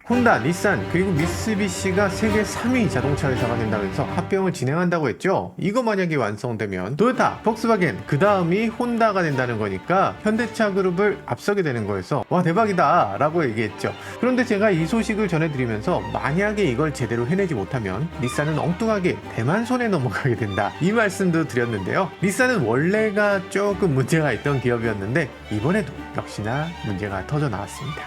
혼다, 닛산, 그리고 미쓰비시가 세계 3위 자동차 회사가 된다면서 합병을 진행한다고 했죠. 이거 만약에 완성되면 토요타, 폭스바겐, 그 다음이 혼다가 된다는 거니까 현대차 그룹을 앞서게 되는 거여서 와 대박이다 라고 얘기했죠. 그런데 제가 이 소식을 전해드리면서 만약에 이걸 제대로 해내지 못하면 닛산은 엉뚱하게 대만 손에 넘어가게 된다, 이 말씀도 드렸는데요. 닛산은 원래가 조금 문제가 있던 기업이었는데 이번에도 역시나 문제가 터져 나왔습니다.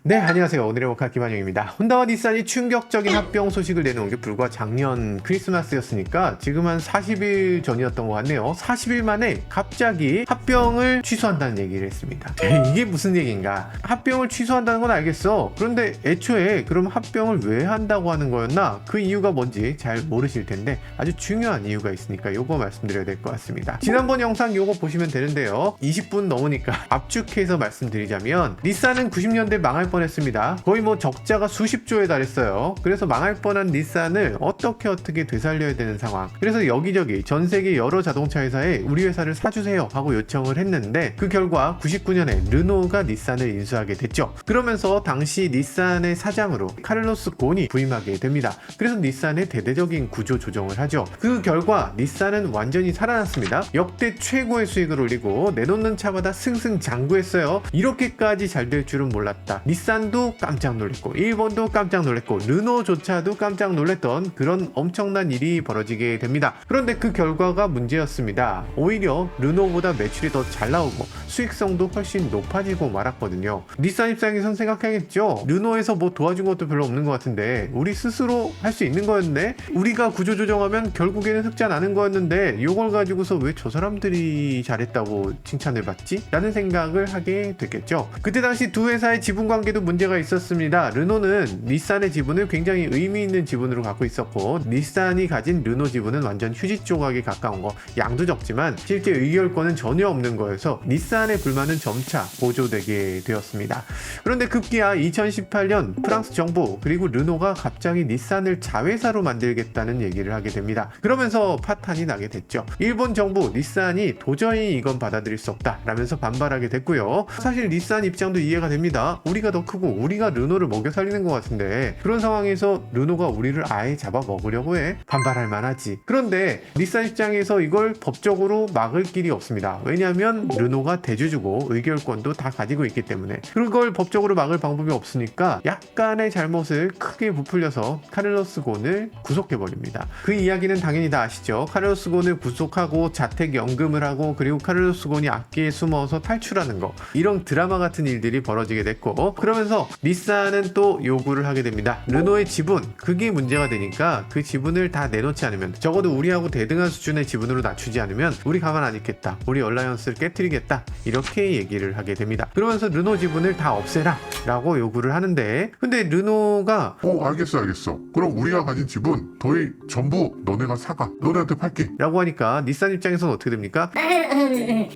네, 안녕하세요. 오늘의 모카 김한용입니다. 혼다와 닛산이 충격적인 합병 소식을 내놓은 게 불과 작년 크리스마스였으니까 지금 한 40일 전이었던 것 같네요. 40일 만에 갑자기 합병을 취소한다는 얘기를 했습니다. 이게 무슨 얘기인가? 합병을 취소한다는 건 알겠어. 그런데 애초에 그럼 합병을 왜 한다고 하는 거였나? 그 이유가 뭔지 잘 모르실 텐데 아주 중요한 이유가 있으니까 요거 말씀드려야 될 것 같습니다. 지난번 영상 요거 보시면 되는데요. 20분 넘으니까 압축해서 말씀드리자면 닛산은 90년대 망할 뻔했습니다. 거의 뭐 적자가 수십조에 달했어요. 그래서 망할 뻔한 닛산을 어떻게 되살려야 되는 상황. 그래서 여기저기 전 세계 여러 자동차 회사에 우리 회사를 사주세요 하고 요청을 했는데 그 결과 99년에 르노가 닛산을 인수하게 됐죠. 그러면서 당시 닛산의 사장으로 카를로스 곤이 부임하게 됩니다. 그래서 닛산의 대대적인 구조 조정을 하죠. 그 결과 닛산은 완전히 살아났습니다. 역대 최고의 수익을 올리고 내놓는 차마다 승승장구했어요. 이렇게까지 잘 될 줄은 몰랐다. 닛산도 깜짝 놀랐고 일본도 깜짝 놀랐고 르노조차도 깜짝 놀랐던 그런 엄청난 일이 벌어지게 됩니다. 그런데 그 결과가 문제였습니다. 오히려 르노보다 매출이 더 잘 나오고 수익성도 훨씬 높아지고 말았거든요. 닛산 입장에선 생각하겠죠. 르노에서 뭐 도와준 것도 별로 없는 것 같은데 우리 스스로 할 수 있는 거였네. 우리가 구조조정하면 결국에는 흑자 나는 거였는데 이걸 가지고서 왜 저 사람들이 잘했다고 칭찬을 받지? 라는 생각을 하게 됐겠죠. 그때 당시 두 회사의 지분 관계도 문제가 있었습니다. 르노는 닛산의 지분을 굉장히 의미 있는 지분으로 갖고 있었고 닛산이 가진 르노 지분은 완전 휴지 조각에 가까운 거, 양도 적지만 실제 의결권은 전혀 없는 거여서 닛산의 불만은 점차 고조되게 되었습니다. 그런데 급기야 2018년 프랑스 정부 그리고 르노가 갑자기 닛산을 자회사로 만들겠다는 얘기를 하게 됩니다. 그러면서 파탄이 나게 됐죠. 일본 정부 닛산이 도저히 이건 받아들일 수 없다 라면서 반발하게 됐고요. 사실 닛산 입장도 이해가 됩니다. 우리가 더 크고 우리가 르노를 먹여 살리는 것 같은데 그런 상황에서 르노가 우리를 아예 잡아 먹으려고 해? 반발할 만하지. 그런데 닛산 입장에서 이걸 법적으로 막을 길이 없습니다. 왜냐하면 르노가 대주주고 의결권도 다 가지고 있기 때문에 그걸 법적으로 막을 방법이 없으니까 약간의 잘못을 크게 부풀려서 카를로스 곤을 구속해버립니다. 그 이야기는 당연히 다 아시죠. 카를로스 곤을 구속하고 자택연금을 하고 그리고 카를로스 곤이 악기에 숨어서 탈출하는 거, 이런 드라마 같은 일들이 벌어지게 됐고 그러면서 닛산은 또 요구를 하게 됩니다. 르노의 지분, 그게 문제가 되니까 그 지분을 다 내놓지 않으면, 적어도 우리하고 대등한 수준의 지분으로 낮추지 않으면 우리 가만 안 있겠다, 우리 얼라이언스를 깨트리겠다, 이렇게 얘기를 하게 됩니다. 그러면서 르노 지분을 다 없애라 라고 요구를 하는데 근데 르노가 알겠어. 그럼 우리가 가진 지분 거의 전부 너네가 사가. 너네한테 팔게. 라고 하니까 닛산 입장에서는 어떻게 됩니까?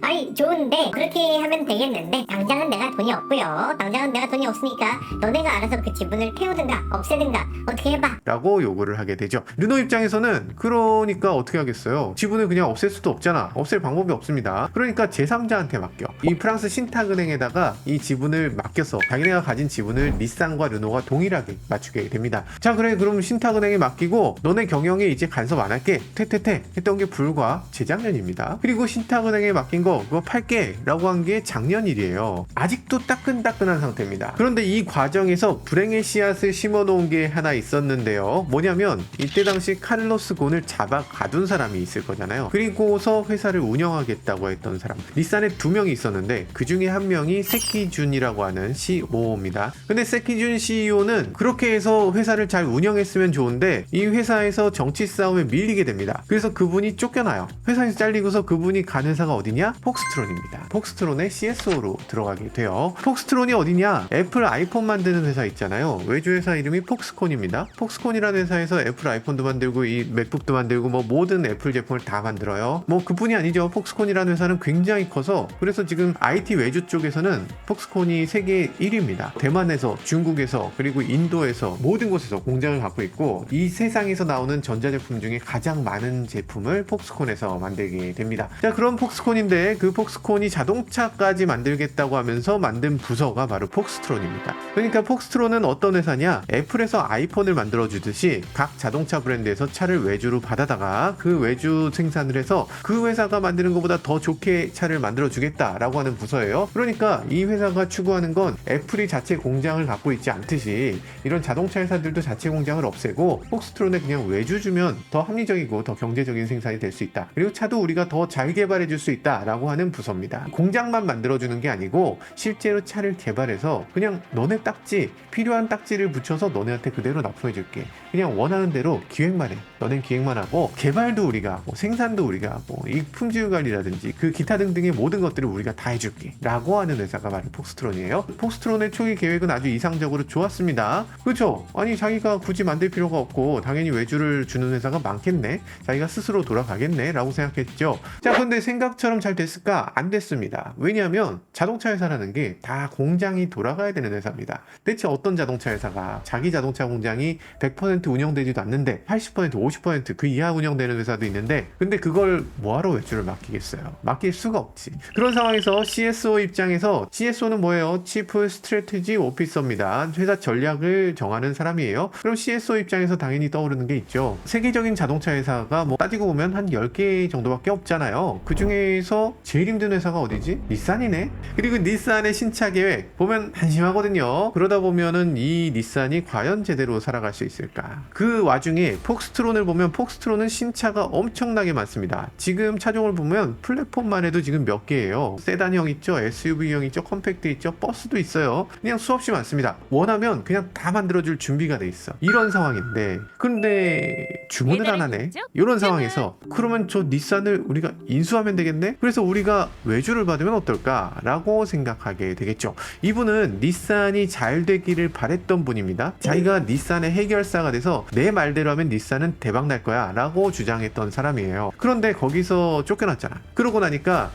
아니 좋은데 그렇게 하면 되겠는데 당장은 내가 돈이 없고요. 당장은 내가 돈이 없으니까 너네가 알아서 그 지분을 태우든가 없애든가 어떻게 해봐 라고 요구를 하게 되죠. 르노 입장에서는 그러니까 어떻게 하겠어요. 지분을 그냥 없앨 수도 없잖아. 없앨 방법이 없습니다. 그러니까 제3자한테 맡겨. 이 프랑스 신탁은행에다가 이 지분을 맡겨서 자기네가 가진 지분을 닛산과 르노가 동일하게 맞추게 됩니다. 자 그래, 그럼 신탁은행에 맡기고 너네 경영에 이제 간섭 안 할게 퇴퇴퇴 했던 게 불과 재작년입니다. 그리고 신탁은행에 맡긴 거 그거 팔게 라고 한 게 작년 일이에요. 아직도 따끈따끈한 상태입니다. 그런데 이 과정에서 불행의 씨앗을 심어놓은 게 하나 있었는데요. 뭐냐면 이때 당시 카를로스 곤을 잡아 가둔 사람이 있을 거잖아요. 그리고서 회사를 운영하겠다고 했던 사람, 닛산에 2명이 있었는데 그 중에 한 명이 세키준이라고 하는 CEO입니다. 근데 세키준 CEO는 그렇게 해서 회사를 잘 운영했으면 좋은데 이 회사에서 정치 싸움에 밀리게 됩니다. 그래서 그분이 쫓겨나요. 회사에서 잘리고서 그분이 간 회사가 어디냐? 폭스트론입니다. 폭스트론의 CSO로 들어가게 돼요. 폭스트론이 어디냐? 애플 아이폰 만드는 회사 있잖아요. 외주 회사 이름이 폭스콘입니다. 폭스콘이라는 회사에서 애플 아이폰도 만들고 이 맥북도 만들고 뭐 모든 애플 제품을 다 만들어요. 뭐 그뿐이 아니죠. 폭스콘이라는 회사는 굉장히 커서 그래서 지금 IT 외주 쪽에서는 폭스콘이 세계 1위입니다. 대만에서, 중국에서, 그리고 인도에서 모든 곳에서 공장을 갖고 있고 이 세상에서 나오는 전자제품 중에 가장 많은 제품을 폭스콘에서 만들게 됩니다. 자, 그런 폭스콘인데 그 폭스콘이 자동차까지 만들겠다고 하면서 만든 부서가 바로 폭스트론 폭스트론입니다. 그러니까 폭스트론은 어떤 회사냐? 애플에서 아이폰을 만들어주듯이 각 자동차 브랜드에서 차를 외주로 받아다가 그 외주 생산을 해서 그 회사가 만드는 것보다 더 좋게 차를 만들어주겠다라고 하는 부서예요. 그러니까 이 회사가 추구하는 건 애플이 자체 공장을 갖고 있지 않듯이 이런 자동차 회사들도 자체 공장을 없애고 폭스트론에 그냥 외주 주면 더 합리적이고 더 경제적인 생산이 될 수 있다. 그리고 차도 우리가 더 잘 개발해 줄 수 있다라고 하는 부서입니다. 공장만 만들어주는 게 아니고 실제로 차를 개발해서 그냥 너네 딱지, 필요한 딱지를 붙여서 너네한테 그대로 납품해 줄게. 그냥 원하는 대로 기획만 해. 너넨 기획만 하고 개발도 우리가 하고 생산도 우리가 하고 이 품질 관리라든지 그 기타 등등의 모든 것들을 우리가 다 해줄게 라고 하는 회사가 바로 폭스트론이에요. 폭스트론의 초기 계획은 아주 이상적으로 좋았습니다. 그렇죠? 아니 자기가 굳이 만들 필요가 없고 당연히 외주를 주는 회사가 많겠네, 자기가 스스로 돌아가겠네 라고 생각했죠. 자, 근데 생각처럼 잘 됐을까? 안 됐습니다. 왜냐하면 자동차 회사라는 게 다 공장이 돌아가야 되는 회사입니다. 대체 어떤 자동차 회사가 자기 자동차 공장이 100% 운영되지도 않는데 80%, 50% 그 이하 운영되는 회사도 있는데, 근데 그걸 뭐하러 외주를 맡기겠어요? 맡길 수가 없지. 그런 상황에서 CSO 입장에서, CSO는 뭐예요? Chief Strategy Officer입니다. 회사 전략을 정하는 사람이에요. 그럼 CSO 입장에서 당연히 떠오르는 게 있죠. 세계적인 자동차 회사가 뭐 따지고 보면 한 10개 정도밖에 없잖아요. 그 중에서 제일 힘든 회사가 어디지? 닛산이네. 그리고 닛산의 신차 계획 보면 한심하거든요. 그러다 보면은 이 닛산이 과연 제대로 살아갈 수 있을까? 그 와중에 폭스트론을 보면 폭스트론은 신차가 엄청나게 많습니다. 지금 차종을 보면 플랫폼만 해도 지금 몇 개예요. 세단형 있죠, SUV형 있죠, 컴팩트 있죠, 버스도 있어요. 그냥 수없이 많습니다. 원하면 그냥 다 만들어줄 준비가 돼 있어. 이런 상황인데, 근데 주문을 안 하네. 이런 상황에서 그러면 저 닛산을 우리가 인수하면 되겠네? 그래서 우리가 외주를 받으면 어떨까? 라고 생각하게 되겠죠. 이분은 닛산이 잘 되기를 바랬던 분입니다. 자기가 닛산의 해결사가 돼서 내 말대로 하면 닛산은 대박 날 거야 라고 주장했던 사람이에요. 그런데 거기서 쫓겨났잖아. 그러고 나니까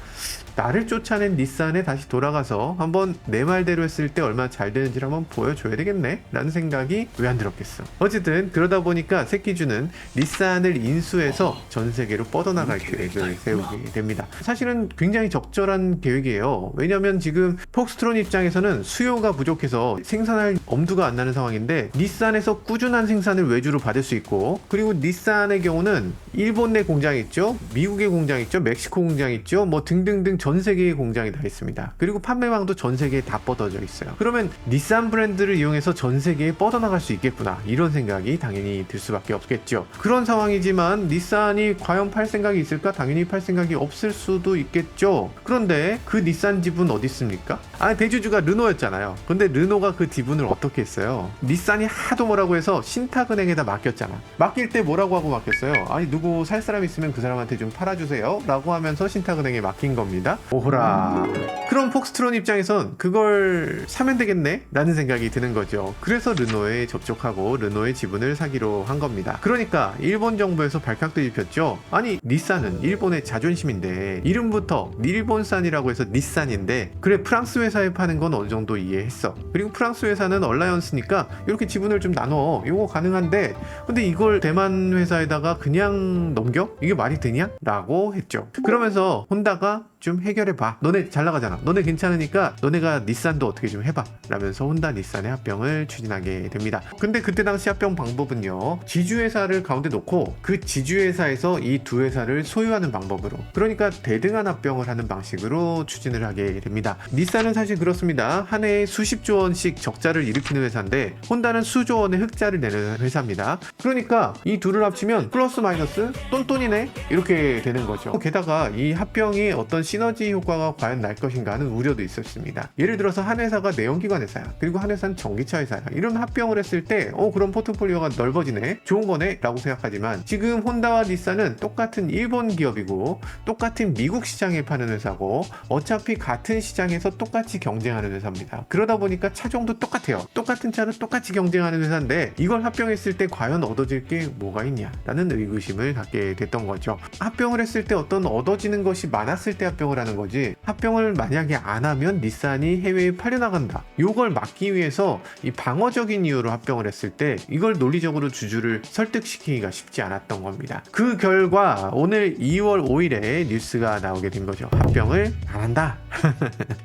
나를 쫓아낸 닛산에 다시 돌아가서 한번 내 말대로 했을 때 얼마나 잘 되는지를 한번 보여줘야 되겠네 라는 생각이 왜 안 들었겠어. 어쨌든 그러다 보니까 새끼주는 닛산을 인수해서 전 세계로 뻗어나갈 계획을 세우게 됩니다. 사실은 굉장히 적절한 계획이에요. 왜냐면 지금 폭스트론 입장에서는 수요가 부족해서 생산할 엄두가 안 나는 상황인데, 닛산에서 꾸준한 생산을 외주로 받을 수 있고, 그리고 닛산의 경우는 일본 내 공장이 있죠, 미국의 공장이 있죠, 멕시코 공장이 있죠, 뭐 등등등 전 세계의 공장이 다 있습니다. 그리고 판매망도 전 세계에 다 뻗어져 있어요. 그러면 닛산 브랜드를 이용해서 전 세계에 뻗어나갈 수 있겠구나, 이런 생각이 당연히 들 수밖에 없겠죠. 그런 상황이지만 닛산이 과연 팔 생각이 있을까? 당연히 팔 생각이 없을 수도 있겠죠. 그런데 그 닛산 지분 어디 있습니까? 대주주가 르노였잖아요. 근데 르노가 그 지분을 어떻게 했어요? 닛산이 하도 뭐라고 해서 신탁은행에다 맡겼잖아. 맡길 때 뭐라고 하고 맡겼어요? 아니 누구 살 사람 있으면 그 사람한테 좀 팔아주세요 라고 하면서 신탁은행에 맡긴 겁니다. 오호라. 그럼 폭스트론 입장에선 그걸 사면 되겠네 라는 생각이 드는 거죠. 그래서 르노에 접촉하고 르노의 지분을 사기로 한 겁니다. 그러니까 일본 정부에서 발칵도 입혔죠. 아니 닛산은 일본의 자존심인데 이름부터 일본산이라고 해서 닛산인데, 그래 프랑스 회사에 파는 건 어느 정도 이해했어. 그리고 프랑스 회사는 얼라이언스니까 이렇게 지분을 좀 나눠, 이거 가능한데 근데 이걸 대만 회사에다가 그냥 넘겨? 이게 말이 되냐? 라고 했죠. 그러면서 혼다가 좀 해결해봐. 너네 잘 나가잖아. 너네 괜찮으니까 너네가 닛산도 어떻게 좀 해봐 라면서 혼다 닛산의 합병을 추진하게 됩니다. 근데 그때 당시 합병 방법은요, 지주회사를 가운데 놓고 그 지주회사에서 이 두 회사를 소유하는 방법으로, 그러니까 대등한 합병을 하는 방식으로 추진을 하게 됩니다. 닛산은 사실 그렇습니다. 한 해에 수십조 원씩 적자를 일으키는 회사인데 혼다는 수조 원의 흑자를 내는 회사입니다. 그러니까 이 둘을 합치면 플러스 마이너스 똔똔이네 이렇게 되는 거죠. 게다가 이 합병이 어떤 시너지 효과가 과연 날 것인가 하는 우려도 있었습니다. 예를 들어서 한 회사가 내연기관 회사야, 그리고 한 회사는 전기차 회사야. 이런 합병을 했을 때 그럼 포트폴리오가 넓어지네, 좋은 거네 라고 생각하지만, 지금 혼다와 닛산은 똑같은 일본 기업이고 똑같은 미국 시장에 파는 회사고 어차피 같은 시장에서 똑같이 경쟁하는 회사입니다. 그러다 보니까 차종도 똑같아요. 똑같은 차를 똑같이 경쟁하는 회사인데 이걸 합병했을 때 과연 얻어질 게 뭐가 있냐 라는 의구심을 갖게 됐던 거죠. 합병을 했을 때 어떤 얻어지는 것이 많았을 때 합병을 하는 거지, 합병을 만약에 안 하면 닛산이 해외에 팔려나간다, 요걸 막기 위해서 이 방어적인 이유로 합병을 했을 때 이걸 논리적으로 주주를 설득시키기가 쉽지 않았던 겁니다. 그 결과 오늘 2월 5일에 뉴스가 나오게 된 거죠. 합병을 안 한다.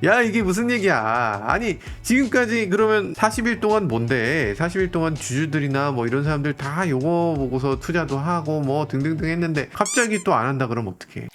야, 이게 무슨 얘기야. 아니, 지금까지 그러면 40일 동안 뭔데, 40일 동안 주주들이나 뭐 이런 사람들 다 요거 보고서 투자도 하고 뭐 등등등 했는데 갑자기 또 안 한다 그러면 어떡해.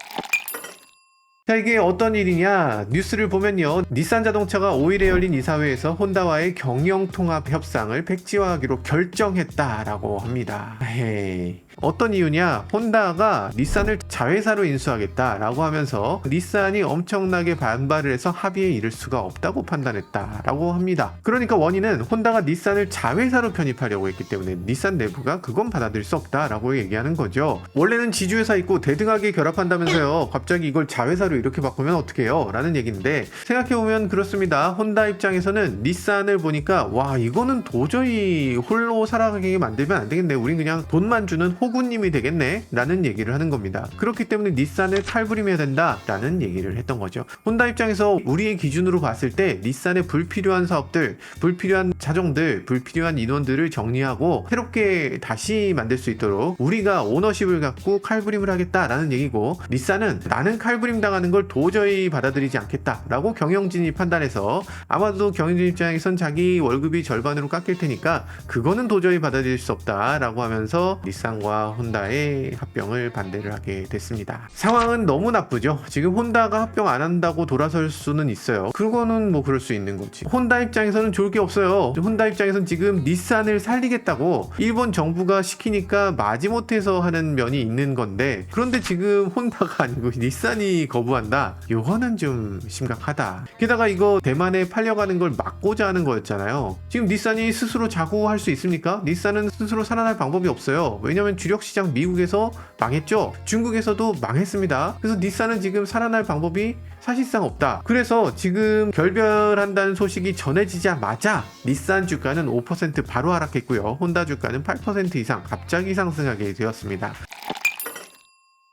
자, 이게 어떤 일이냐, 뉴스를 보면요, 닛산 자동차가 5일에 열린 이사회에서 혼다와의 경영통합 협상을 백지화하기로 결정했다라고 합니다. 에이, 어떤 이유냐, 혼다가 닛산을 자회사로 인수하겠다라고 하면서 닛산이 엄청나게 반발을 해서 합의에 이를 수가 없다고 판단했다라고 합니다. 그러니까 원인은 혼다가 닛산을 자회사로 편입하려고 했기 때문에 닛산 내부가 그건 받아들일 수 없다라고 얘기하는 거죠. 원래는 지주회사 있고 대등하게 결합한다면서요, 갑자기 이걸 자회사로 이렇게 바꾸면 어떡해요? 라는 얘기인데, 생각해보면 그렇습니다. 혼다 입장에서는 닛산을 보니까 와, 이거는 도저히 홀로 살아가게 만들면 안 되겠네, 우린 그냥 돈만 주는 호구님이 되겠네 라는 얘기를 하는 겁니다. 그렇기 때문에 닛산을 칼부림해야 된다 라는 얘기를 했던 거죠. 혼다 입장에서 우리의 기준으로 봤을 때 닛산의 불필요한 사업들, 불필요한 자정들, 불필요한 인원들을 정리하고 새롭게 다시 만들 수 있도록 우리가 오너십을 갖고 칼부림을 하겠다라는 얘기고, 닛산은 나는 칼부림 당하는 걸 도저히 받아들이지 않겠다라고 경영진이 판단해서, 아마도 경영진 입장에선 자기 월급이 절반으로 깎일 테니까 그거는 도저히 받아들일 수 없다라고 하면서 닛산과 혼다의 합병을 반대를 하게 됐습니다. 상황은 너무 나쁘죠. 지금 혼다가 합병 안 한다고 돌아설 수는 있어요. 그거는 뭐 그럴 수 있는 거지. 혼다 입장에서는 좋을 게 없어요. 혼다 입장에서는 지금 닛산을 살리겠다고 일본 정부가 시키니까 마지못해서 하는 면이 있는 건데, 그런데 지금 혼다가 아니고 닛산이 거부한다? 요거는 좀 심각하다. 게다가 이거 대만에 팔려가는 걸 막고자 하는 거였잖아요. 지금 닛산이 스스로 자구할 수 있습니까? 닛산은 스스로 살아날 방법이 없어요. 왜냐면 주력 시장 미국에서 망했죠. 중국에서도 망했습니다. 그래서 닛산은 지금 살아날 방법이 사실상 없다. 그래서 지금 결별한다는 소식이 전해지자마자 닛산 주가는 5% 바로 하락했고요. 혼다 주가는 8% 이상 갑자기 상승하게 되었습니다.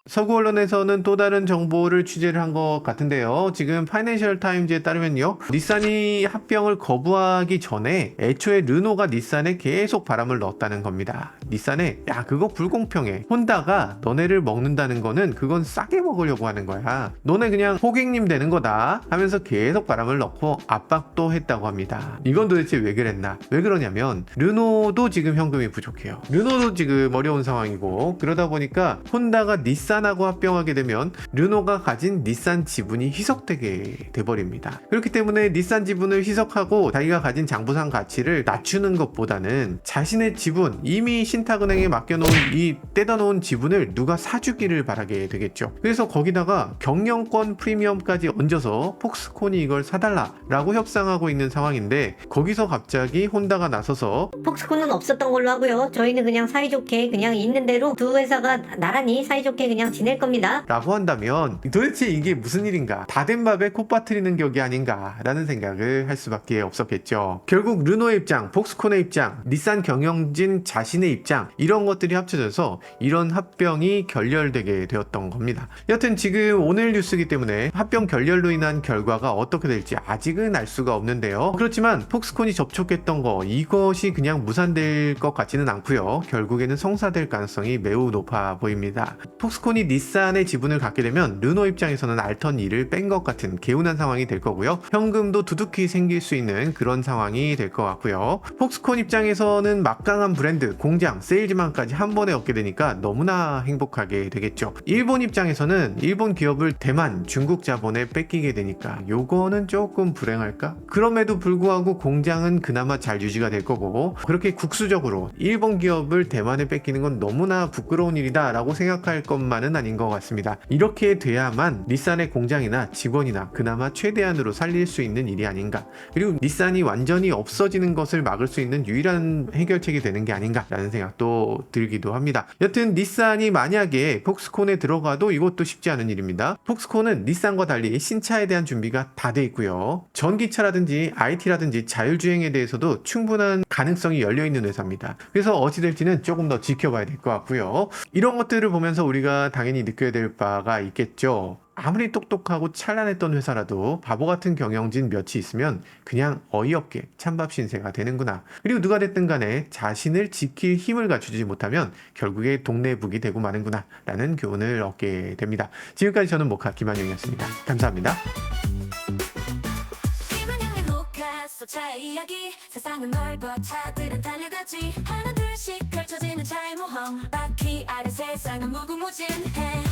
서구 언론에서는 또 다른 정보를 취재를 한 것 같은데요. 지금 파이낸셜 타임즈에 따르면요, 닛산이 합병을 거부하기 전에 애초에 르노가 닛산에 계속 바람을 넣었다는 겁니다. 닛산에 야, 그거 불공평해, 혼다가 너네를 먹는다는 거는 그건 싸게 먹으려고 하는 거야, 너네 그냥 호객님 되는 거다 하면서 계속 바람을 넣고 압박도 했다고 합니다. 이건 도대체 왜 그랬나? 왜 그러냐면 르노도 지금 현금이 부족해요. 르노도 지금 어려운 상황이고, 그러다 보니까 혼다가 닛산하고 합병하게 되면 르노가 가진 닛산 지분이 희석되게 돼버립니다. 그렇기 때문에 닛산 지분을 희석하고 자기가 가진 장부상 가치를 낮추는 것보다는 자신의 지분, 이미 신탁은행에 맡겨놓은 이 떼다놓은 지분을 누가 사주기를 바라게 되겠죠. 그래서 거기다가 경영권 프리미엄까지 얹어서 폭스콘이 이걸 사달라 라고 협상하고 있는 상황인데, 거기서 갑자기 혼다가 나서서 폭스콘은 없었던 걸로 하고요. 저희는 그냥 사이좋게 그냥 있는 대로 두 회사가 나란히 사이좋게 그냥 지낼 겁니다. 라고 한다면 도대체 이게 무슨 일인가? 다 된 밥에 콧 빠뜨리는 격이 아닌가 라는 생각을 할 수밖에 없었겠죠. 결국 르노의 입장, 폭스콘의 입장, 닛산 경영진 자신의 입장, 이런 것들이 합쳐져서 이런 합병이 결렬되게 되었던 겁니다. 여튼 지금 오늘 뉴스이기 때문에 합병 결렬로 인한 결과가 어떻게 될지 아직은 알 수가 없는데요. 그렇지만 폭스콘이 접촉했던 거, 이것이 그냥 무산될 것 같지는 않고요. 결국에는 성사될 가능성이 매우 높아 보입니다. 폭스콘이 닛산의 지분을 갖게 되면 르노 입장에서는 알턴 2를 뺀 것 같은 개운한 상황이 될 거고요. 현금도 두둑히 생길 수 있는 그런 상황이 될 것 같고요. 폭스콘 입장에서는 막강한 브랜드, 공장, 세일즈만까지 한 번에 얻게 되니까 너무나 행복하게 되겠죠. 일본 입장에서는 일본 기업을 대만, 중국 자본에 뺏기게 되니까 요거는 조금 불행할까? 그럼에도 불구하고 공장은 그나마 잘 유지가 될 거고, 그렇게 국수적으로 일본 기업을 대만에 뺏기는 건 너무나 부끄러운 일이다 라고 생각할 것만은 아닌 것 같습니다. 이렇게 돼야만 닛산의 공장이나 직원이나 그나마 최대한으로 살릴 수 있는 일이 아닌가, 그리고 닛산이 완전히 없어지는 것을 막을 수 있는 유일한 해결책이 되는 게 아닌가 라는 생각도 들기도 합니다. 여튼 닛산이 만약에 폭스콘에 들어가도 이것도 쉽지 않은 일입니다. 폭스콘은 닛산과 달리 신차에 대한 준비가 다 돼 있고요. 전기차라든지 IT라든지 자율주행에 대해서도 충분한 가능성이 열려있는 회사입니다. 그래서 어찌 될지는 조금 더 지켜봐야 될 것 같고요. 이런 것들을 보면서 우리가 당연히 느껴야 될 바가 있겠죠. 아무리 똑똑하고 찬란했던 회사라도 바보 같은 경영진 몇이 있으면 그냥 어이없게 찬밥 신세가 되는구나. 그리고 누가 됐든 간에 자신을 지킬 힘을 갖추지 못하면 결국에 동네북이 되고 마는구나 라는 교훈을 얻게 됩니다. 지금까지 저는 모카 김한용이었습니다. 감사합니다. 김한영의 모카 소차의 이야기 세상은 넓어 차들은 달려가지 하나 둘씩 펼쳐지는 차의 모험 바퀴 아래 세상은 무궁무진해